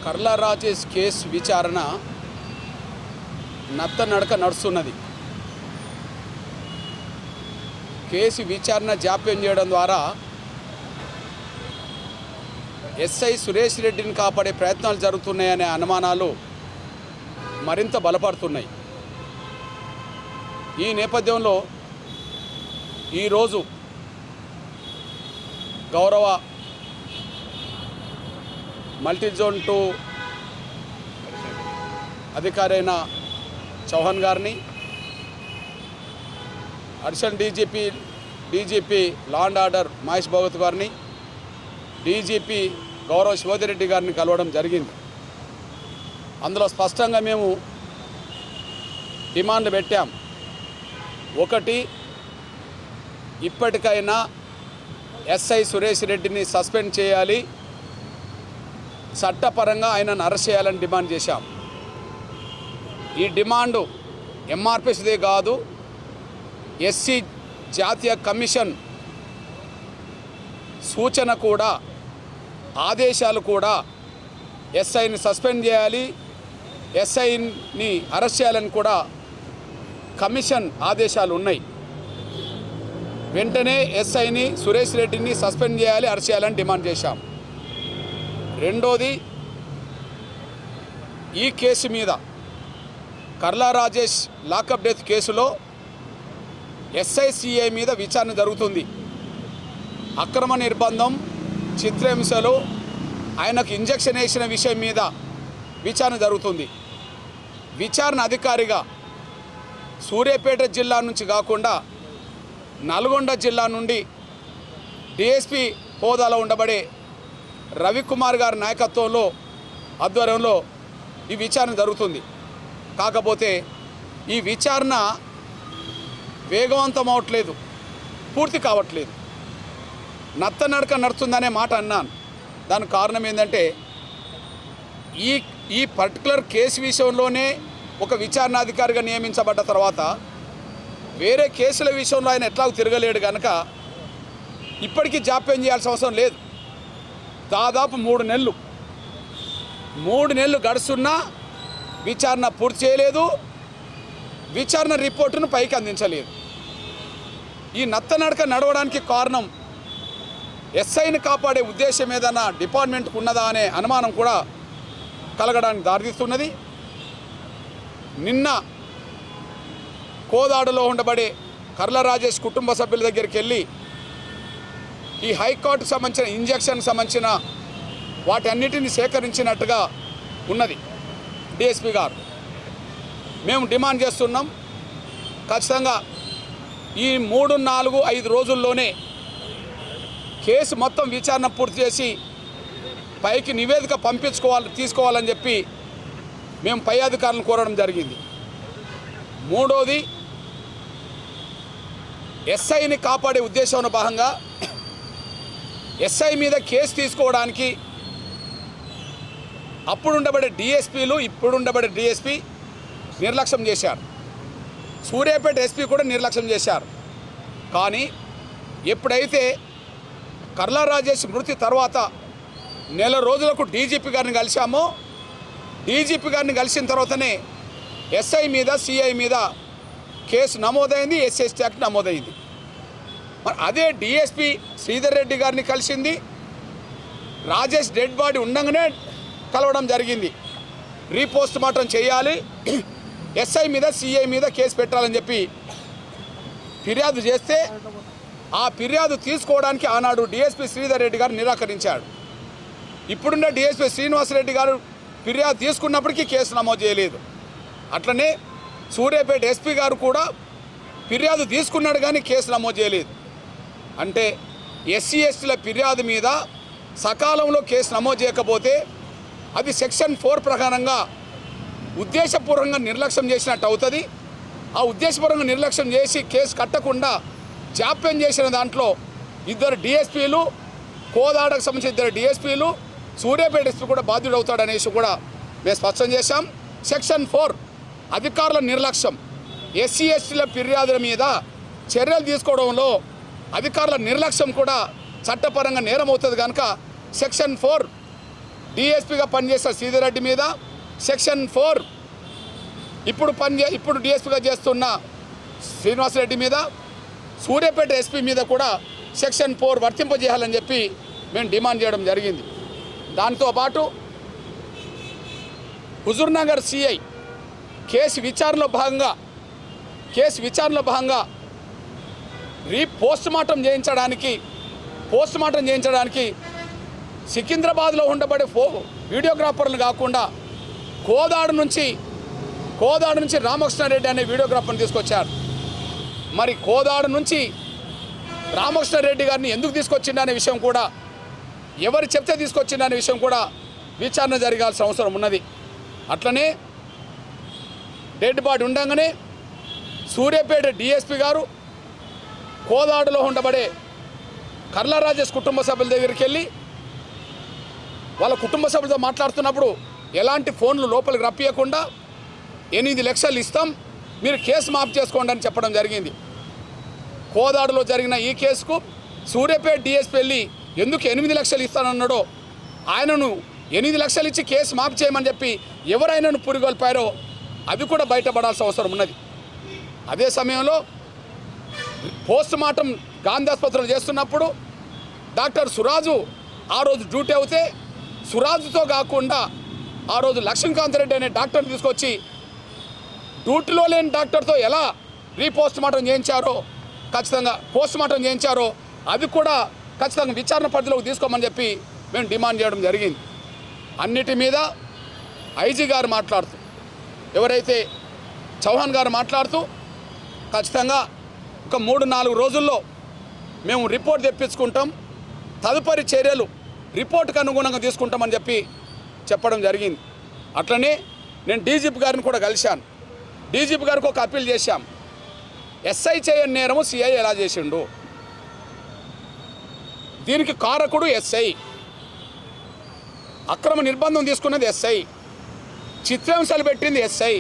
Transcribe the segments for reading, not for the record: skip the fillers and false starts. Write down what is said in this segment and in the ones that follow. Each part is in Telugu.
కర్లా రాజేష్ కేసు విచారణ నత్తనడక నడుస్తున్నది. కేసు విచారణ జాప్యం చేయడం ద్వారా ఎస్ఐ సురేష్ రెడ్డిని కాపాడే ప్రయత్నాలు జరుగుతున్నాయనే అనుమానాలు మరింత బలపడుతున్నాయి. ఈ నేపథ్యంలో ఈరోజు గౌరవ మల్టీజోన్ 2 అధికారి అయిన చౌహాన్ గారిని, additional DGP law and order Mahesh Bhagwat గారిని, డీజీపీ గౌరవ శివోదిరెడ్డి గారిని కలవడం జరిగింది. అందులో స్పష్టంగా మేము డిమాండ్ పెట్టాం. ఒకటి, ఇప్పటికైనా ఎస్ఐ సురేష్ రెడ్డిని సస్పెండ్ చేయాలి, చట్టపరంగా ఆయనను అరెస్ట్ చేయాలని డిమాండ్ చేశాం. ఈ డిమాండు ఎంఆర్పిసిదే కాదు, ఎస్సీ జాతీయ కమిషన్ సూచన కూడా, ఆదేశాలు కూడా ఎస్ఐని సస్పెండ్ చేయాలి, ఎస్ఐని అరెస్ట్ చేయాలని కూడా కమిషన్ ఆదేశాలు ఉన్నాయి. వెంటనే ఎస్ఐని సురేష్ రెడ్డిని సస్పెండ్ చేయాలి, అరెస్ట్ చేయాలని డిమాండ్ చేశాం. రెండోది, ఈ కేసు మీద కర్లా రాజేష్ లాకప్ డెత్ కేసులో ఎస్ఐసిఐ మీద విచారణ జరుగుతుంది. అక్రమ నిర్బంధం, చిత్రహింసలు, ఆయనకు ఇంజెక్షన్ వేసిన విషయం మీద విచారణ జరుగుతుంది. విచారణ అధికారిగా సూర్యాపేట జిల్లా నుంచి కాకుండా నల్గొండ జిల్లా నుండి డిఎస్పీ హోదాలో ఉండబడే రవికుమార్ గారి నాయకత్వంలో ఆధ్వర్యంలో ఈ విచారణ జరుగుతుంది. కాకపోతే ఈ విచారణ వేగవంతం అవట్లేదు, పూర్తి కావట్లేదు. నత్తనడక నడుస్తుందనే మాట అన్నాను. దానికి కారణం ఏంటంటే ఈ పర్టికులర్ కేసు విషయంలోనే ఒక విచారణాధికారిగా నియమించబడ్డ తర్వాత వేరే కేసుల విషయంలో ఆయన ఎట్లాగూ తిరగలేడు కనుక ఇప్పటికీ జాప్యం చేయాల్సిన అవసరం లేదు. దాదాపు 3 నెలలు గడుస్తున్నా విచారణ పూర్తి చేయలేదు, విచారణ రిపోర్టును పైకి అందించలేదు. ఈ నత్తనడక నడవడానికి కారణం ఎస్ఐని కాపాడే ఉద్దేశం ఏదైనా డిపార్ట్మెంట్కు ఉన్నదా అనే అనుమానం కూడా కలగడానికి దారితీస్తున్నది. నిన్న కోదాడలో ఉండబడే కర్లా రాజేష్ కుటుంబ సభ్యుల దగ్గరికి వెళ్ళి ఈ హైకోర్టుకు సంబంధించిన ఇంజక్షన్కి సంబంధించిన వాటన్నిటిని సేకరించినట్టుగా ఉన్నది డిఎస్పీ గారు. మేము డిమాండ్ చేస్తున్నాం, ఖచ్చితంగా ఈ 3, 4, 5 రోజుల్లోనే కేసు మొత్తం విచారణ పూర్తి చేసి పైకి నివేదిక తీసుకోవాలని చెప్పి మేము పై అధికారులను కోరడం జరిగింది. మూడోది, ఎస్ఐని కాపాడే ఉద్దేశంలో భాగంగా ఎస్ఐ మీద కేసు తీసుకోవడానికి అప్పుడుండబడే డిఎస్పీలు ఇప్పుడుండబడే డిఎస్పీ నిర్లక్ష్యం చేశారు. సూర్యాపేట ఎస్పీ కూడా నిర్లక్ష్యం చేశారు. కానీ ఎప్పుడైతే కర్లా రాజేష్ మృతి తర్వాత నెల రోజులకు డీజీపీ గారిని కలిశామో, డీజీపీ గారిని కలిసిన తర్వాతనే ఎస్ఐ మీద సిఐ మీద కేసు నమోదైంది, ఎస్ఎస్టీ యాక్ట్ నమోదైంది. మరి అదే డిఎస్పీ శ్రీధర్ రెడ్డి గారిని కలిసింది, రాజేష్ డెడ్ బాడీ ఉండగానే కలవడం జరిగింది. రీపోస్ట్ మార్టం చేయాలి, ఎస్ఐ మీద సిఐ మీద కేసు పెట్టాలని చెప్పి ఫిర్యాదు చేస్తే ఆ ఫిర్యాదు తీసుకోవడానికి ఆనాడు డిఎస్పీ శ్రీధర్ రెడ్డి గారు నిరాకరించాడు. ఇప్పుడున్న డిఎస్పీ శ్రీనివాసరెడ్డి గారు ఫిర్యాదు తీసుకున్నప్పటికీ కేసు నమోదు చేయలేదు. అట్లనే సూర్యాపేట ఎస్పీ గారు కూడా ఫిర్యాదు తీసుకున్నాడు కానీ కేసు నమోదు చేయలేదు. అంటే ఎస్సీ ఎస్టీల ఫిర్యాదు మీద సకాలంలో కేసు నమోదు చేయకపోతే అది సెక్షన్ 4 ప్రకారంగా ఉద్దేశపూర్వకంగా నిర్లక్ష్యం చేసినట్టు అవుతుంది. ఆ ఉద్దేశపూర్వకంగా నిర్లక్ష్యం చేసి కేసు కట్టకుండా జాప్యం చేసిన దాంట్లో 2 డిఎస్పీలు, కోదాడకు సంబంధించిన 2 డిఎస్పీలు, సూర్యాపేట ఎస్పీ కూడా బాధ్యుడవుతాడనేసి కూడా మేము స్పష్టం చేశాం. సెక్షన్ 4 అధికారుల నిర్లక్ష్యం, ఎస్సీ ఎస్టీల ఫిర్యాదుల మీద చర్యలు తీసుకోవడంలో అధికారుల నిర్లక్ష్యం కూడా చట్టపరంగా నేరం అవుతుంది కనుక సెక్షన్ 4 డిఎస్పీగా పనిచేసిన శ్రీధర్రెడ్డి మీద సెక్షన్ 4, ఇప్పుడు డిఎస్పీగా చేస్తున్న శ్రీనివాసరెడ్డి మీద, సూర్యాపేట ఎస్పీ మీద కూడా సెక్షన్ 4 వర్తింపజేయాలని చెప్పి మేము డిమాండ్ చేయడం జరిగింది. దాంతోపాటు హుజూర్నగర్ సిఐ కేసు విచారణలో భాగంగా పోస్ట్మార్టం చేయించడానికి సికింద్రాబాద్లో ఉండబడే వీడియోగ్రాఫర్లు కాకుండా కోదాడు నుంచి రామకృష్ణారెడ్డి అనే వీడియోగ్రాఫర్ని తీసుకొచ్చారు. మరి కోదాడు నుంచి రామకృష్ణారెడ్డి గారిని ఎందుకు తీసుకొచ్చిందనే విషయం కూడా, ఎవరు చెప్తే తీసుకొచ్చిందనే విషయం కూడా విచారణ జరగాల్సిన అవసరం ఉన్నది. అట్లనే డెడ్ బాడీ ఉండగానే సూర్యాపేట డిఎస్పీ గారు కోదాడులో ఉండబడే కర్ల రాజేష్ కుటుంబ సభ్యుల దగ్గరికి వెళ్ళి వాళ్ళ కుటుంబ సభ్యులతో మాట్లాడుతున్నప్పుడు ఎలాంటి ఫోన్లు లోపలికి రప్పియకుండా 8 లక్షలు ఇస్తాం, మీరు కేసు మాఫ్ చేసుకోండి అని చెప్పడం జరిగింది. కోదాడులో జరిగిన ఈ కేసుకు సూర్యాపేట డిఎస్పీ వెళ్ళి ఎందుకు 8 లక్షలు ఇస్తానన్నాడో, ఆయనను 8 లక్షలు ఇచ్చి కేసు మాఫ్ చేయమని చెప్పి ఎవరైనాను పురిగొల్పారో అది కూడా బయటపడాల్సిన అవసరం ఉన్నది. అదే సమయంలో పోస్ట్మార్టం గాంధీ ఆసుపత్రిలో చేస్తున్నప్పుడు డాక్టర్ సురాజు ఆ రోజు డ్యూటీ అవుతే, సురాజుతో కాకుండా ఆ రోజు లక్ష్మీకాంత్ రెడ్డి అనే డాక్టర్ని తీసుకొచ్చి డ్యూటీలో లేని డాక్టర్తో ఎలా పోస్ట్మార్టం చేయించారో అది కూడా ఖచ్చితంగా విచారణ పరిధిలోకి తీసుకోమని చెప్పి మేము డిమాండ్ చేయడం జరిగింది. అన్నిటి మీద ఐజీ గారు మాట్లాడుతూ, ఎవరైతే చౌహాన్ గారు మాట్లాడుతూ ఖచ్చితంగా ఒక 3-4 రోజుల్లో మేము రిపోర్ట్ తెప్పించుకుంటాం, తదుపరి చర్యలు రిపోర్ట్కి అనుగుణంగా తీసుకుంటామని చెప్పి చెప్పడం జరిగింది. అట్లనే నేను డీజీపీ గారిని కూడా కలిశాను. డీజీపీ గారికి ఒక అప్పీల్ చేశాం. ఎస్ఐ చేయని నేరము సిఐ ఎలా చేసిండు, దీనికి కారకుడు ఎస్ఐ, అక్రమ నిర్బంధం తీసుకున్నది ఎస్ఐ, చిత్రాంశాలు పెట్టింది ఎస్ఐ,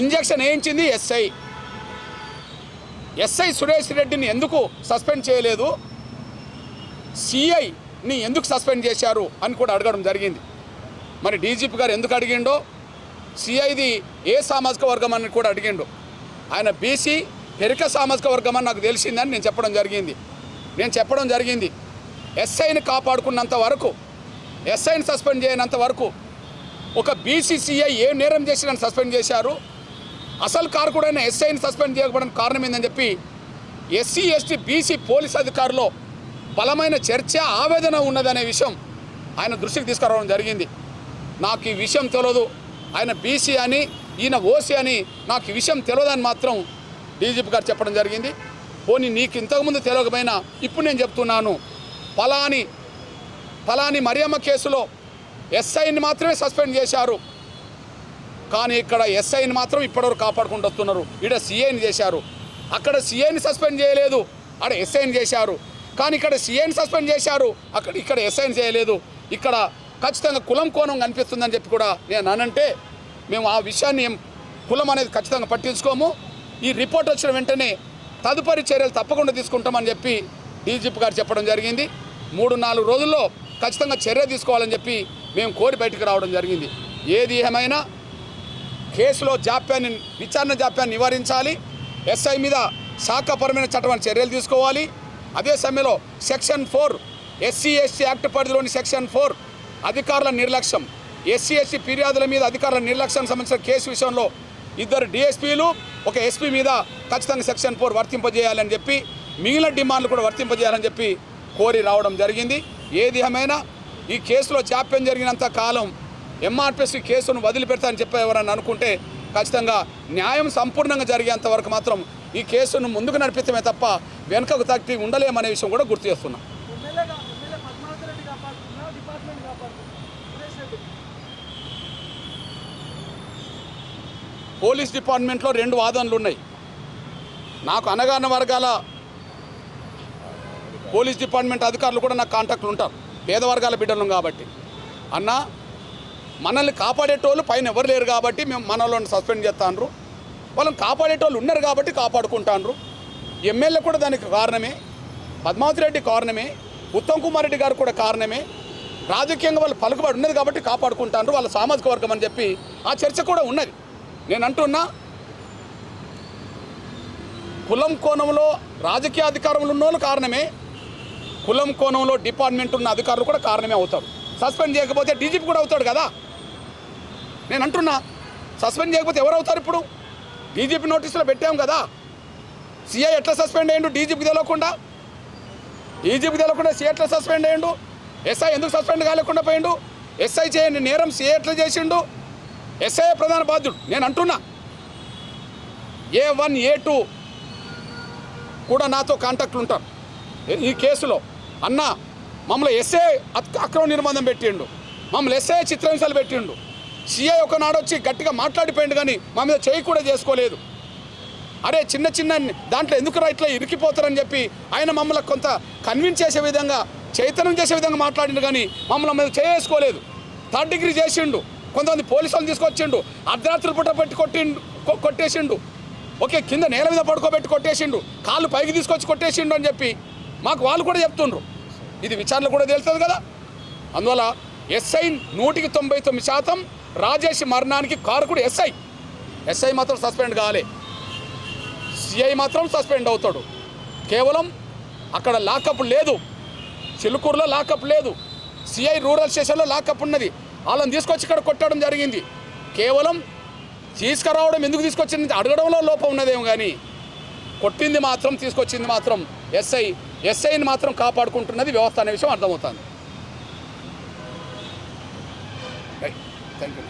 ఇంజక్షన్ వేయించింది ఎస్ఐ సురేష్ రెడ్డిని ఎందుకు సస్పెండ్ చేయలేదు, సిఐని ఎందుకు సస్పెండ్ చేశారు అని కూడా అడగడం జరిగింది. మరి డీజీపీ గారు ఎందుకు అడిగిండో, సిఐది ఏ సామాజిక వర్గం అని కూడా అడిగిండు. ఆయన బీసీ పెరిక సామాజిక వర్గం అని నాకు తెలిసిందని నేను చెప్పడం జరిగింది. ఎస్ఐని కాపాడుకున్నంత వరకు, ఎస్ఐని సస్పెండ్ చేయనంత వరకు ఒక బీసీసీఐ ఏ నేరం చేసి సస్పెండ్ చేశారు, అసలు కారకుడైన ఎస్ఐని సస్పెండ్ చేయకపోవడానికి కారణం ఏందని చెప్పి ఎస్సీ ఎస్టీ బీసీ పోలీస్ అధికారులు బలమైన చర్చ ఆవేదన ఉన్నదనే విషయం ఆయన దృష్టికి తీసుకురావడం జరిగింది. నాకు ఈ విషయం తెలియదు, ఆయన బీసీ అని ఈయన ఓసీ అని నాకు ఈ విషయం తెలియదని మాత్రం డీజీపీ గారు చెప్పడం జరిగింది. పోనీ నీకు ఇంతకుముందు తెలియకపోయినా ఇప్పుడు నేను చెప్తున్నాను, ఫలాని మరియమ్మ కేసులో ఎస్ఐని మాత్రమే సస్పెండ్ చేశారు, కానీ ఇక్కడ ఎస్ఐని మాత్రం ఇప్పటివరకు కాపాడుకుంటూ వస్తున్నారు. ఇక్కడ సిఐని చేశారు, అక్కడ సిఐని సస్పెండ్ చేయలేదు, అక్కడ ఎస్ఐని చేశారు. కానీ ఇక్కడ సిఐని సస్పెండ్ చేశారు, ఇక్కడ ఎస్ఐని చేయలేదు. ఇక్కడ ఖచ్చితంగా కులం కోణం కనిపిస్తుందని చెప్పి కూడా నేను అనంటే, మేము ఆ విషయాన్ని కులం అనేది ఖచ్చితంగా పట్టించుకోము. ఈ రిపోర్ట్ వచ్చిన వెంటనే తదుపరి చర్యలు తప్పకుండా తీసుకుంటామని చెప్పి డీజీపీ గారు చెప్పడం జరిగింది. 3-4 రోజుల్లో ఖచ్చితంగా చర్య తీసుకోవాలని చెప్పి మేము కోరి బయటకు రావడం జరిగింది. ఏది ఏమైనా కేసులో విచారణ జాప్యాన్ని నివారించాలి. ఎస్ఐ మీద శాఖపరమైన చట్టమైన చర్యలు తీసుకోవాలి. అదే సమయంలో సెక్షన్ 4 ఎస్సీ ఎస్టీ యాక్ట్ పరిధిలోని సెక్షన్ 4 అధికారుల నిర్లక్ష్యం, ఎస్సీ ఎస్టీ ఫిర్యాదుల మీద అధికారుల నిర్లక్ష్యానికి సంబంధించిన కేసు విషయంలో 2 డిఎస్పీలు ఒక ఎస్పీ మీద ఖచ్చితంగా సెక్షన్ 4 వర్తింపజేయాలని చెప్పి, మిగిలిన డిమాండ్లు కూడా వర్తింపజేయాలని చెప్పి కోరి రావడం జరిగింది. ఏది ఏమైనా ఈ కేసులో జాప్యం జరిగినంత కాలం ఎంఆర్పిఎస్ కేసును వదిలిపెడతానని చెప్పి ఎవరన్నా అనుకుంటే ఖచ్చితంగా న్యాయం సంపూర్ణంగా జరిగేంత వరకు మాత్రం ఈ కేసును ముందుకు నడిపిస్తమే తప్ప వెనుకకు తగ్గి ఉండలేమనే విషయం కూడా గుర్తు చేస్తున్నాం. పోలీస్ డిపార్ట్మెంట్లో 2 వాదనలు ఉన్నాయి. నాకు అనగాన వర్గాల పోలీస్ డిపార్ట్మెంట్ అధికారులు కూడా నాకు కాంటాక్ట్లు ఉంటారు, పేద వర్గాల బిడ్డలు కాబట్టి. అన్న, మనల్ని కాపాడేటోళ్ళు పైన ఎవరు లేరు కాబట్టి మేము మనల్ని సస్పెండ్ చేస్తాండ్రు, వాళ్ళని కాపాడేటోళ్ళు ఉన్నారు కాబట్టి కాపాడుకుంటాండ్రు. ఎమ్మెల్యే కూడా దానికి కారణమే, పద్మావతి రెడ్డి కారణమే, ఉత్తమ్ కుమార్ రెడ్డి గారు కూడా కారణమే. రాజకీయంగా వాళ్ళు పలుకుబడి ఉన్నది కాబట్టి కాపాడుకుంటారు వాళ్ళ సామాజిక వర్గం అని చెప్పి ఆ చర్చ కూడా ఉన్నది. నేను అంటున్నా, కులం కోణంలో రాజకీయ అధికారంలో ఉన్నోళ్ళు కారణమే, కులం కోణంలో డిపార్ట్మెంట్ ఉన్న అధికారులు కూడా కారణమే అవుతారు. సస్పెండ్ చేయకపోతే డీజీపీ కూడా అవుతాడు కదా. నేను అంటున్నా, సస్పెండ్ చేయకపోతే ఎవరు అవుతారు? ఇప్పుడు డీజీపీ నోటీసులో పెట్టాం కదా. సీఐ ఎట్లా సస్పెండ్ అయ్యిండు? డీజీపీకి తెలియకుండా. డీజీపీకి తెలియకుండా సీఐ ఎట్లా సస్పెండ్ అయ్యిండు? ఎస్ఐ ఎందుకు సస్పెండ్ కాలేకుండా పోయిండు? ఎస్ఐ చేయండి నేరం సీఐ ఎట్లా చేసిండు? ఎస్ఐ ప్రధాన బాధ్యుడు. నేను అంటున్నా, A1 A2 కూడా నాతో కాంటాక్ట్లు ఉంటారు ఈ కేసులో. అన్న మమ్మల్ని ఎస్ఐ అక్రమ నిర్బంధం పెట్టిండు, మమ్మల్ని ఎస్ఐ చిత్రహింసలు పెట్టిండు, సిఐ ఒకనాడు వచ్చి గట్టిగా మాట్లాడిపోయిండు కానీ మా మీద చేయి కూడా చేసుకోలేదు. అరే చిన్న చిన్న దాంట్లో ఎందుకు ఇట్లా ఇరికిపోతారని చెప్పి ఆయన మమ్మల్ని కొంత కన్విన్స్ చేసే విధంగా, చైతన్యం చేసే విధంగా మాట్లాడిండు కానీ మమ్మల్ని మీద చేసుకోలేదు. 3rd డిగ్రీ చేసిండు, కొంతమంది పోలీసులను తీసుకొచ్చిండు, అర్ధరాత్రులు పుట్ట పెట్టి కొట్టేసిండు. ఓకే, కింద నేల మీద పడుకోబెట్టి కొట్టేసిండు, కాళ్ళు పైకి తీసుకొచ్చి కొట్టేసిండు అని చెప్పి మాకు వాళ్ళు కూడా చెప్తుండ్రు. ఇది విచారణ కూడా తెలుస్తుంది కదా. అందువల్ల ఎస్ఐ 199% రాజేష్ మరణానికి కారకుడు ఎస్ఐ. ఎస్ఐ మాత్రం సస్పెండ్ కాలే, సిఐ మాత్రం సస్పెండ్ అవుతాడు. కేవలం అక్కడ లాకప్ లేదు, చిలుకూరులో లాకప్ లేదు, సిఐ రూరల్ స్టేషన్లో లాకప్ ఉన్నది. వాళ్ళని తీసుకొచ్చి ఇక్కడ కొట్టడం జరిగింది. కేవలం తీసుకురావడం ఎందుకు తీసుకొచ్చింది అడగడంలో లోపం ఉన్నదేమో కానీ కొట్టింది మాత్రం, తీసుకొచ్చింది మాత్రం ఎస్ఐని మాత్రం కాపాడుకుంటున్నది వ్యవస్థ అనే విషయం అర్థమవుతుంది. Thank you.